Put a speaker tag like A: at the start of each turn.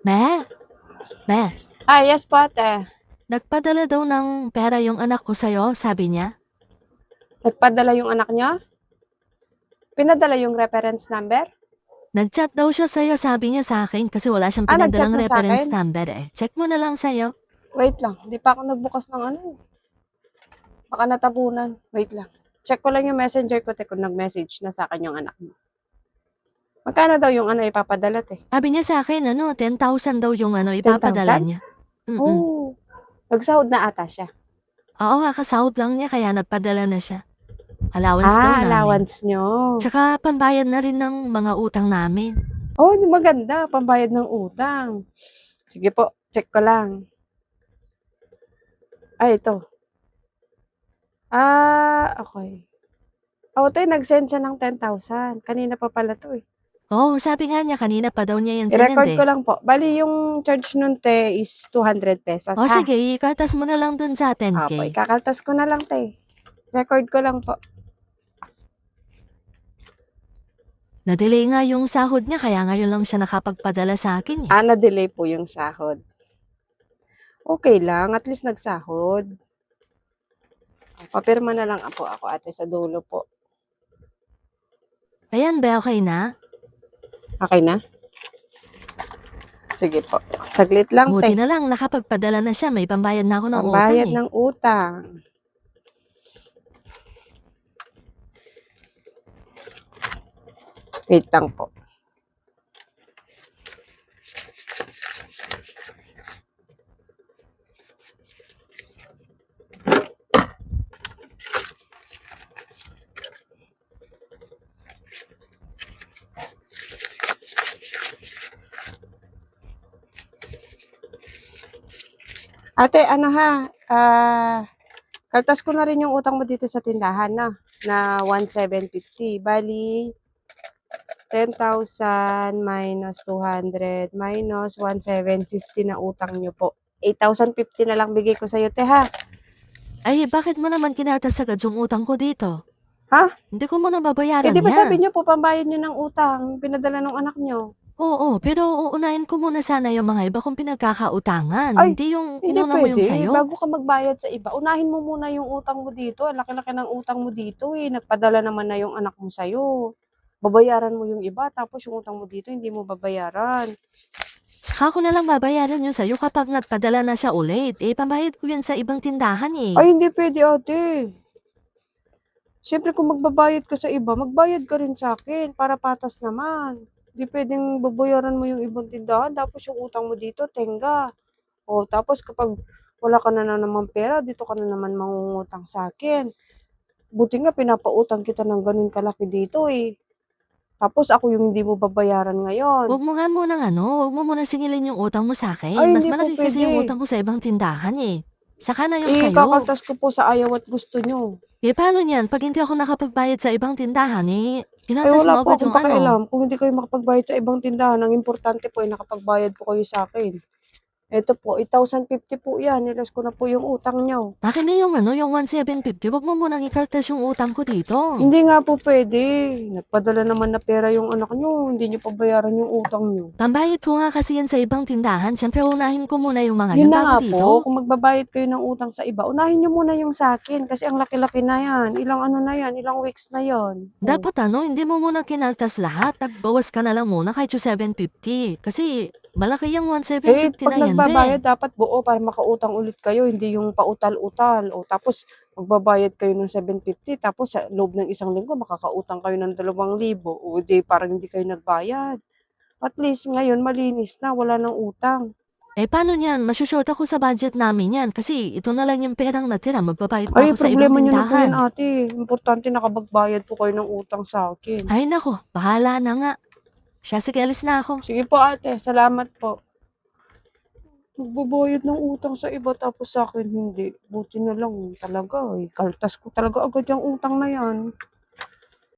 A: Be, be,
B: Yes po ate.
A: nagpadala daw ng pera yung anak ko sa'yo, sabi niya.
B: Nagpadala yung anak niya? Pinadala yung reference number?
A: Nag-chat daw siya sa'yo, sabi niya sa akin kasi wala siyang
B: Nag-chat
A: pinadalang
B: na sa
A: reference
B: akin?
A: number eh. Check mo na lang sa'yo.
B: Wait lang, hindi pa ako nagbukas ng ano. Baka natabunan. Wait lang. Check ko lang yung messenger ko, te, kung nag-message na sa akin yung anak mo. Magkano daw yung ipapadala, te?
A: Sabi niya sa akin, 10,000 daw yung ipapadala
B: 10,000?
A: niya.
B: Oh, nagsahod na ata siya.
A: Oo, kakasahod lang niya kaya nagpadala na siya. Allowance daw namin.
B: Allowance nyo.
A: Tsaka pambayad na rin ng mga utang namin.
B: Oh, maganda. Pambayad ng utang. Sige po, check ko lang. Ito. Okay. Te, nag-send siya ng 10,000. Kanina pa pala to eh.
A: Oo, sabi nga niya kanina pa daw niya yan sinend
B: I-record ko
A: eh.
B: lang po. Bali, yung charge nun, te, is 200 pesos, ha?
A: Sige, ikatas mo na lang dun sa 10K.
B: Opo, ikakaltas ko na lang, te. Record ko lang po.
A: Na-delay nga yung sahod niya kaya ngayon lang siya nakapagpadala sa akin eh.
B: Na-delay po yung sahod. Okay lang, at least nagsahod. Papirma na lang ako ate sa dulo po.
A: Ayan ba, okay na?
B: Okay na? Sige po. Saglit lang,
A: Buti
B: te.
A: na lang nakapagpadala na siya, may pambayad na ako ng utang
B: Pambayad
A: eh.
B: ng utang. Wait lang po. Ate, kaltas ko na rin yung utang mo dito sa tindahan na 1,750. Bali, 10,000 minus 200 minus 1,750 na utang nyo po. 8,050 na lang bigay ko sa'yo, te, ha?
A: Ay, bakit mo naman kinaltas agad yung utang ko dito?
B: Ha?
A: Hindi ko muna babayaran
B: Di ba
A: yan.
B: sabi nyo po, pambayad nyo ng utang, pinadala ng anak nyo?
A: Oo, pero uunahin ko muna sana yung mga iba kong pinagkakautangan.
B: Ay,
A: Hindi yung
B: hindi
A: inuna mo yung
B: pwede.
A: sayo.
B: Bago ka magbayad sa iba, unahin mo muna yung utang mo dito. Ang laki-laki ng utang mo dito eh. Nagpadala naman na yung anak mo sa'yo. Babayaran mo yung iba, tapos yung utang mo dito, hindi mo babayaran.
A: Saka ko na lang babayaran yung sayo kapag nagpadala na siya ulit. Pambayad ko yan sa ibang tindahan eh.
B: Ay, hindi pwede, ate. Siyempre, kung magbabayad ka sa iba, magbayad ka rin sa akin para patas naman. Hindi pwedeng babayaran mo yung ibang tindahan, tapos yung utang mo dito, tenga. Tapos kapag wala ka na naman pera, dito ka na naman mangungutang sa akin. Buti nga pinapautang kita ng ganun kalaki dito eh. Tapos ako yung hindi mo babayaran ngayon.
A: Huwag mo nga munang huwag mo munang singilin yung utang mo sa akin.
B: Ay,
A: Mas
B: hindi po
A: malaki kasi yung
B: pwede.
A: utang ko sa ibang tindahan eh. Saka na yung sayo.
B: Kakaltas ko po sa ayaw at gusto nyo.
A: Paano niyan? Pag hindi ako nakapagbayad sa ibang tindahan kinaltas
B: Wala
A: mo
B: po
A: agad
B: akong
A: yung
B: pakialam. Kung hindi kayo makapagbayad sa ibang tindahan, ang importante po ay nakapagbayad po kayo sa akin. Ito po, 8,050 po yan. Nilas ko na po yung utang nyo.
A: Akin na yung yung 1,750. Huwag mo munang ikaltas yung utang ko dito.
B: Hindi nga po pwede. Nagpadala naman na pera yung anak nyo. Hindi nyo pabayaran yung utang nyo.
A: Pambayad ko nga kasi yan sa ibang tindahan. Siyempre, unahin ko muna yung mga
B: Yun
A: yun
B: na
A: bago
B: nga
A: dito.
B: po, kung magbabayad kayo ng utang sa iba, unahin nyo muna yung sa akin kasi ang laki-laki na yan. Ilang ano na yan, ilang weeks na yan.
A: Dapat hindi mo muna kinaltas lahat. Nagbawas ka na lang muna kahit yung 750. Kasi malaki yung 1,750
B: Pag
A: na yan,
B: nagbabayad,
A: be.
B: dapat buo para makautang ulit kayo, hindi yung pautal-utal. Tapos magbabayad kayo ng 750, tapos sa loob ng isang linggo, makakautang kayo ng 2,000. Di parang hindi kayo nagbayad. At least ngayon, malinis na, wala nang utang.
A: Paano niyan? Masyushort ako sa budget namin yan. Kasi ito na lang yung perang natira. Magbabayad pa ako sa ibang
B: Problema nyo na po yan,
A: tindahan.
B: ate. Importante nakapagbayad po kayo ng utang sa akin.
A: Ay nako, bahala na nga. Siya, sige, alis na ako.
B: Sige po, ate. Salamat po. Magbabayad ng utang sa iba tapos sa akin hindi. Buti na lang talaga eh. Kaltas ko talaga agad yung utang na yan.